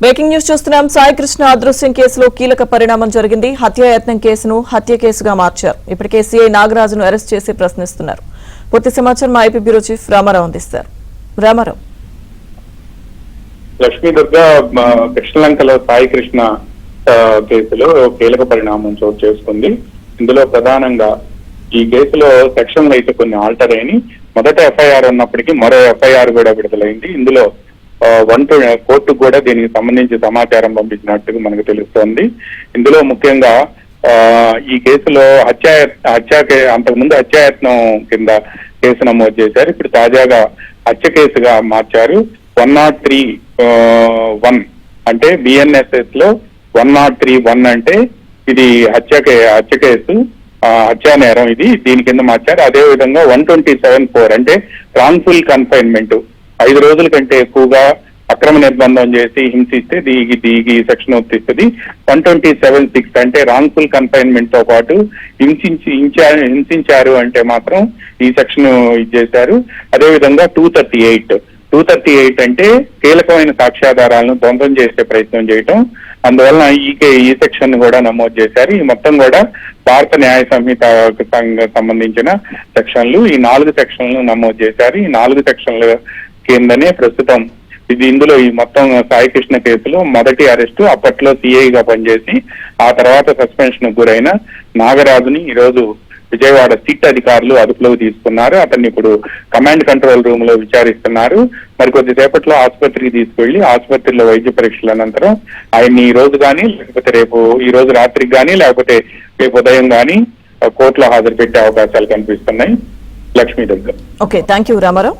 Breaking news చూస్తున్నాం. సాయి కృష్ణ అదృశ్యం కేసులో కీలక పరిణామం జరిగింది. హత్యాయత్నం కేసును హత్య కేసుగా మార్చారు. ఇప్పటికే సీఐ నాగరాజును అరెస్ట్ చేసి ప్రశ్నిస్తున్నారు. పూర్తి సమాచారం మా ఐపీ బ్యూరో చీఫ్ రామారావు అందిస్తారు. రామారావు. లక్ష్మీ దుర్గా కృష్ణలంకలో సాయి కృష్ణ కేసులో కీలక పరిణామం చోటు చేసుకుంది. ఇందులో ప్రధానంగా ఈ కేసులో సెక్షన్లు అయితే కొన్ని ఆల్టర్ అయినాయి. మొదట ఎఫ్ఐఆర్ ఉన్నప్పటికీ మరో ఎఫ్ఐఆర్ కూడా విడుదలైంది. ఇందులో కోర్టుకు కూడా దీనికి సంబంధించి సమాచారం పంపించినట్టుగా మనకు తెలుస్తోంది. ఇందులో ముఖ్యంగా ఈ కేసులో అంతకుముందు హత్యాయత్నం కింద కేసు నమోదు చేశారు. ఇప్పుడు తాజాగా హత్య కేసుగా మార్చారు. 103(1) అంటే బిఎన్ఎస్ఎస్ లో 103(1) అంటే ఇది హత్య కేసు, హత్యా నేరం. ఇది దీని కింద మార్చారు. అదే విధంగా 127(4) అంటే రాంగ్ఫుల్ కన్ఫైన్మెంట్, 5 రోజుల కంటే ఎక్కువగా అక్రమ నిర్బంధం చేసి హింసిస్తే దీనికి సెక్షన్ వర్తిస్తుంది. 127(6) అంటే రాంగ్ఫుల్ కన్ఫైన్మెంట్ తో పాటు హింసించారు అంటే మాత్రం ఈ సెక్షన్ ఇచ్చేశారు. అదేవిధంగా 238 అంటే కీలకమైన సాక్ష్యాధారాలను ధ్వంసం చేసే ప్రయత్నం చేయటం. అందువలన ఈ సెక్షన్ కూడా నమోదు చేశారు. ఈ మొత్తం కూడా భారత న్యాయ సంహితకు సంబంధించిన సెక్షన్లు. ఈ 4 సెక్షన్లు నమోదు చేశారు. ఈ 4 సెక్షన్ల కిందనే ప్రస్తుతం ఇందులో ఈ మొత్తం సాయి కృష్ణ కేసులో మొదటి అరెస్టు అప్పట్లో సిఐగా పనిచేసి ఆ తర్వాత సస్పెన్షన్ గురైన నాగరాజుని ఈరోజు విజయవాడ సిట్ అధికారులు అదుపులోకి తీసుకున్నారు. అతన్ని ఇప్పుడు కమాండ్ కంట్రోల్ రూమ్ లో విచారిస్తున్నారు. మరి కొద్దిసేపట్లో ఆసుపత్రికి తీసుకెళ్లి ఆసుపత్రిలో వైద్య పరీక్షల అనంతరం ఆయన్ని ఈ రోజు కానీ లేకపోతే ఈ రోజు రాత్రికి కానీ లేకపోతే రేపు ఉదయం కానీ కోర్టులో హాజరు పెట్టే అవకాశాలు కనిపిస్తున్నాయి. లక్ష్మీ దగ్గర. Okay, thank you Ramarao.